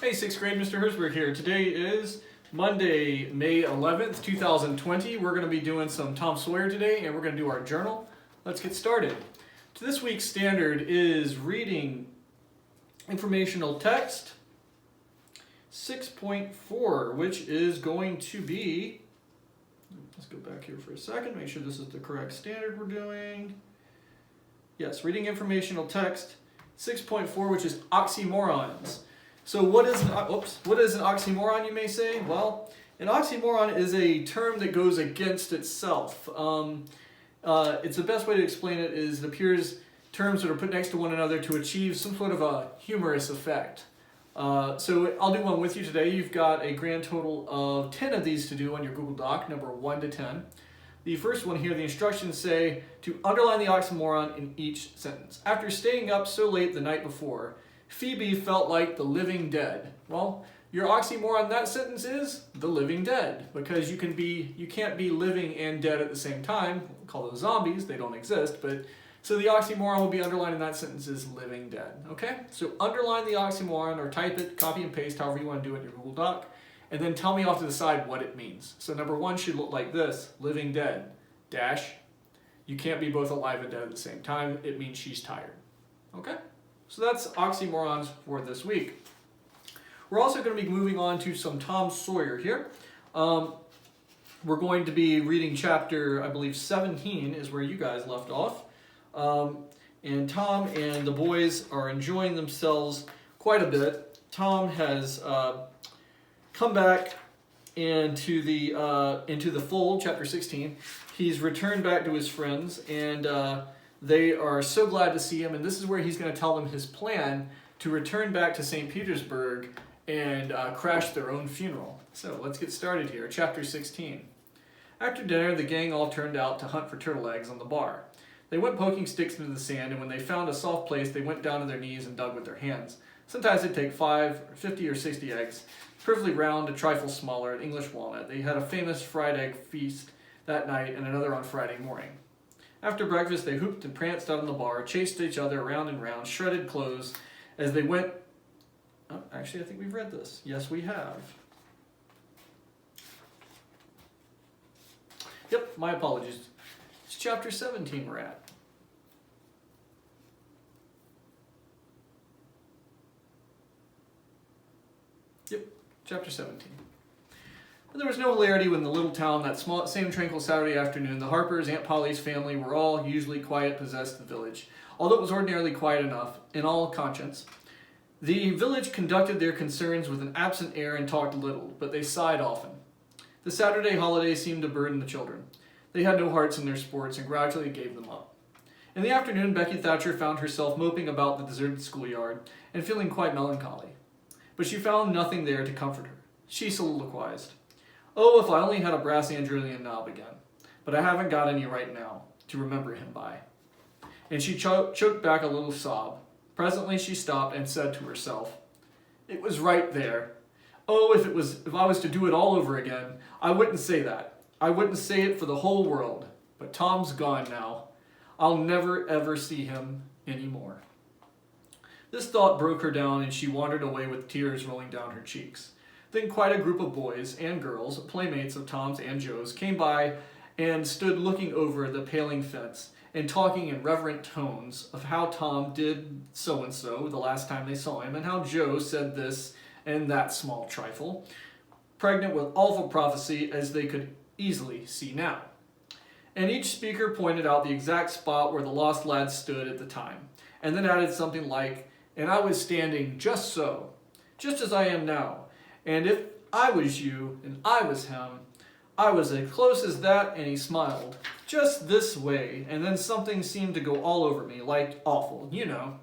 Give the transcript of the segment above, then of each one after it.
Hey, 6th grade, Mr. Herzberg here. Today is Monday, May 11th, 2020. We're going to be doing some Tom Sawyer today, and we're going to do our journal. Let's get started. This week's standard is reading informational text 6.4, which is going to be, let's go back here for a second, make sure this is the correct standard we're doing. Yes, reading informational text 6.4, which is oxymorons. So what is an oxymoron, you may say? Well, an oxymoron is a term that goes against itself. It's the best way to explain it is it appears terms that are put next to one another to achieve some sort of a humorous effect. So I'll do one with you today. You've got a grand total of 10 of these to do on your Google Doc, number 1 to 10. The first one here, the instructions say to underline the oxymoron in each sentence. After staying up so late the night before, Phoebe felt like the living dead. Well, your oxymoron in that sentence is the living dead, because you can't be living and dead at the same time. We'll call those zombies, they don't exist, but so the oxymoron will be underlined in that sentence is living dead. Okay? So underline the oxymoron or type it, copy and paste, however you want to do it in your Google Doc, and then tell me off to the side what it means. So number 1 should look like this, living dead, dash, you can't be both alive and dead at the same time, it means she's tired. Okay? So that's oxymorons for this week. We're also going to be moving on to some Tom Sawyer here. We're going to be reading chapter, I believe 17 is where you guys left off. And Tom and the boys are enjoying themselves quite a bit. Tom has come back into the fold, chapter 16. He's returned back to his friends, and they are so glad to see him, and this is where he's going to tell them his plan to return back to St. Petersburg and crash their own funeral. So let's get started here. Chapter 16. After dinner, the gang all turned out to hunt for turtle eggs on the bar. They went poking sticks into the sand, and when they found a soft place, they went down to their knees and dug with their hands. Sometimes they'd take 5, 50, or 60 eggs, perfectly round, a trifle smaller, an English walnut. They had a famous fried egg feast that night and another on Friday morning. After breakfast, they hooped and pranced out on the bar, chased each other around and round, shredded clothes as they went. Oh, actually, I think we've read this. Yes, we have. Yep, my apologies. It's chapter 17 we're at. Yep, chapter 17. But there was no hilarity when the little town, that same tranquil Saturday afternoon, the Harpers, Aunt Polly's family were all usually quiet, possessed the village. Although it was ordinarily quiet enough, in all conscience, the village conducted their concerns with an absent air and talked little, but they sighed often. The Saturday holiday seemed to burden the children. They had no hearts in their sports and gradually gave them up. In the afternoon, Becky Thatcher found herself moping about the deserted schoolyard and feeling quite melancholy. But she found nothing there to comfort her. She soliloquized, "Oh, if I only had a brass Andrewlian knob again. But I haven't got any right now to remember him by." And she choked back a little sob. Presently she stopped and said to herself, "It was right there. Oh, if I was to do it all over again, I wouldn't say that. I wouldn't say it for the whole world. But Tom's gone now. I'll never ever see him anymore." This thought broke her down, and she wandered away with tears rolling down her cheeks. Then quite a group of boys and girls, playmates of Tom's and Joe's, came by and stood looking over the paling fence and talking in reverent tones of how Tom did so-and-so the last time they saw him, and how Joe said this and that small trifle, pregnant with awful prophecy as they could easily see now. And each speaker pointed out the exact spot where the lost lad stood at the time, and then added something like, "And I was standing just so, just as I am now. And if I was you and I was him, I was as close as that," and he smiled, "just this way, and then something seemed to go all over me, like awful, you know.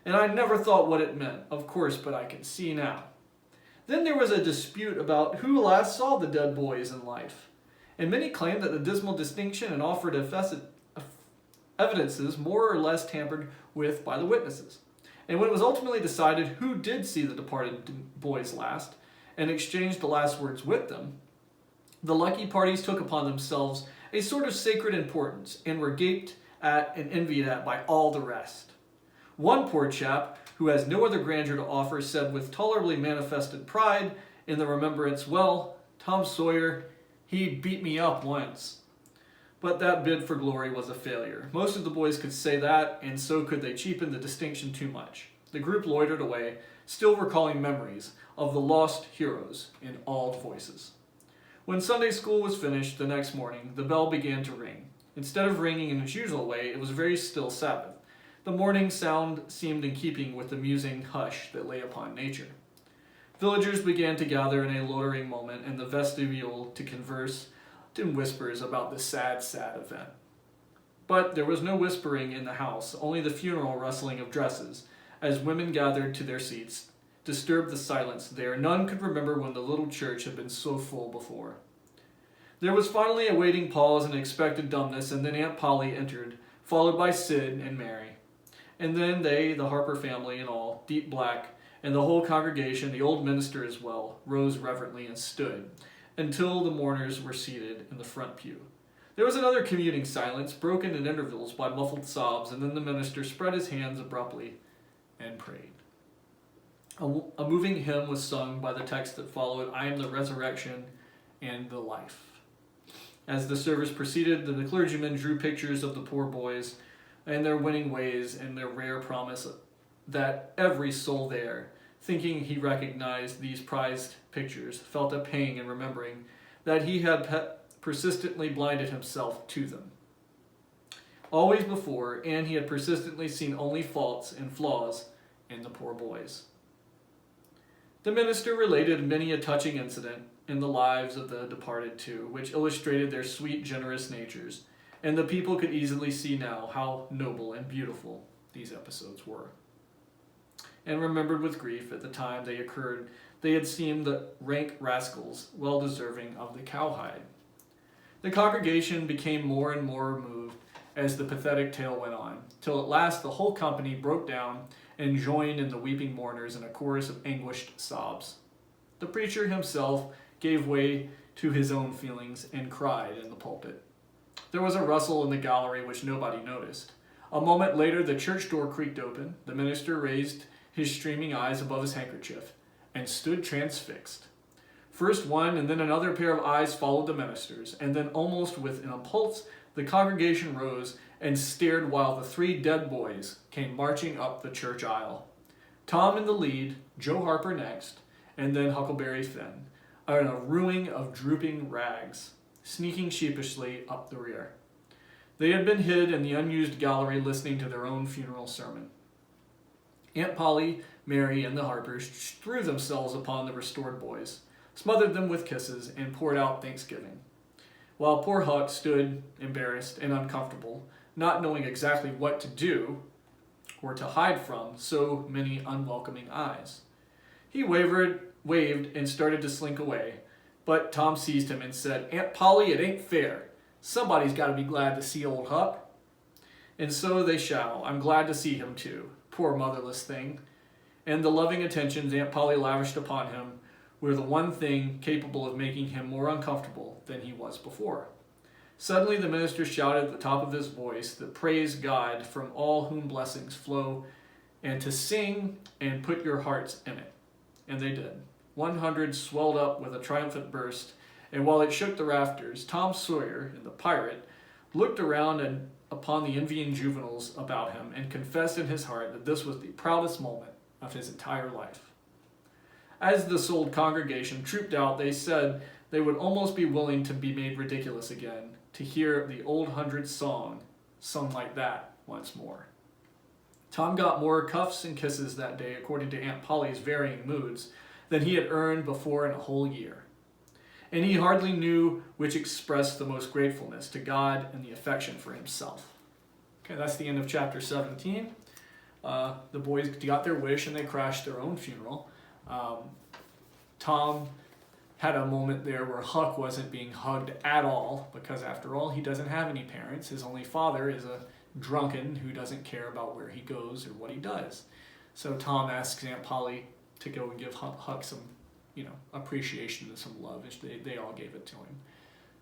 And I never thought what it meant, of course, but I can see now." Then there was a dispute about who last saw the dead boys in life, and many claimed that the dismal distinction and offered evidences more or less tampered with by the witnesses. And when it was ultimately decided who did see the departed boys last, and exchanged the last words with them, the lucky parties took upon themselves a sort of sacred importance, and were gaped at and envied at by all the rest. One poor chap who has no other grandeur to offer, said with tolerably manifested pride in the remembrance, "Well, Tom Sawyer, he beat me up once." But that bid for glory was a failure. Most of the boys could say that, and so could they cheapen the distinction too much. The group loitered away, still recalling memories of the lost heroes in awed voices. When Sunday school was finished the next morning, the bell began to ring. Instead of ringing in its usual way, it was a very still Sabbath. The morning sound seemed in keeping with the musing hush that lay upon nature. Villagers began to gather in a loitering moment in the vestibule to converse in whispers about this sad, sad event. But there was no whispering in the house, only the funeral rustling of dresses, as women gathered to their seats, disturbed the silence there. None could remember when the little church had been so full before. There was finally a waiting pause and expected dumbness, and then Aunt Polly entered, followed by Sid and Mary. And then they, the Harper family and all, deep black, and the whole congregation, the old minister as well, rose reverently and stood, until the mourners were seated in the front pew. There was another communing silence, broken at intervals by muffled sobs, and then the minister spread his hands abruptly and prayed. A moving hymn was sung by the text that followed, "I am the resurrection and the life." As the service proceeded, the clergyman drew pictures of the poor boys and their winning ways and their rare promise that every soul there, thinking he recognized these prized pictures, felt a pang in remembering that he had persistently blinded himself to them. Always before, and he had persistently seen only faults and flaws in the poor boys. The minister related many a touching incident in the lives of the departed too, which illustrated their sweet, generous natures, and the people could easily see now how noble and beautiful these episodes were. And remembered with grief at the time they occurred, they had seemed the rank rascals, well deserving of the cowhide. The congregation became more and more moved as the pathetic tale went on, till at last the whole company broke down and joined in the weeping mourners in a chorus of anguished sobs. The preacher himself gave way to his own feelings and cried in the pulpit. There was a rustle in the gallery which nobody noticed. A moment later the church door creaked open. The minister raised his streaming eyes above his handkerchief and stood transfixed. First one and then another pair of eyes followed the minister's, and then almost with an impulse the congregation rose and stared while the three dead boys came marching up the church aisle. Tom in the lead, Joe Harper next, and then Huckleberry Finn, in a ruin of drooping rags, sneaking sheepishly up the rear. They had been hid in the unused gallery listening to their own funeral sermon. Aunt Polly, Mary, and the Harpers threw themselves upon the restored boys, smothered them with kisses, and poured out thanksgiving, while poor Huck stood embarrassed and uncomfortable, not knowing exactly what to do or to hide from so many unwelcoming eyes. He waved, and started to slink away, but Tom seized him and said, "Aunt Polly, it ain't fair. Somebody's got to be glad to see old Huck." "And so they shall. I'm glad to see him too. Poor motherless thing." And the loving attentions Aunt Polly lavished upon him were the one thing capable of making him more uncomfortable than he was before. Suddenly the minister shouted at the top of his voice that praise God from all whom blessings flow, and to sing and put your hearts in it. And they did. 100 swelled up with a triumphant burst, and while it shook the rafters, Tom Sawyer, the pirate, looked around and upon the envying juveniles about him and confessed in his heart that this was the proudest moment of his entire life. As the souled congregation trooped out, they said they would almost be willing to be made ridiculous again, to hear the old 100 song sung like that once more. Tom got more cuffs and kisses that day, according to Aunt Polly's varying moods, than he had earned before in a whole year. And he hardly knew which expressed the most gratefulness to God and the affection for himself. Okay, that's the end of chapter 17. The boys got their wish and they crashed their own funeral. Tom had a moment there where Huck wasn't being hugged at all, because after all, he doesn't have any parents. His only father is a drunken who doesn't care about where he goes or what he does. So Tom asks Aunt Polly to go and give Huck some, appreciation and some love, and they all gave it to him.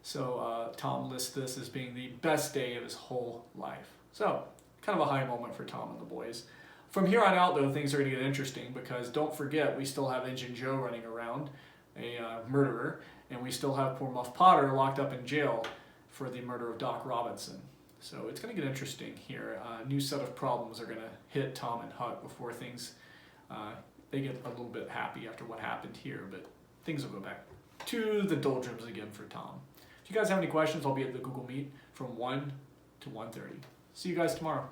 So Tom lists this as being the best day of his whole life. So kind of a high moment for Tom and the boys. From here on out, though, things are going to get interesting because don't forget, we still have Injun Joe running around, a murderer, and we still have poor Muff Potter locked up in jail for the murder of Doc Robinson. So it's going to get interesting here. A new set of problems are going to hit Tom and Huck before things, they get a little bit happy after what happened here, but things will go back to the doldrums again for Tom. If you guys have any questions, I'll be at the Google Meet from 1 to 1:30. See you guys tomorrow.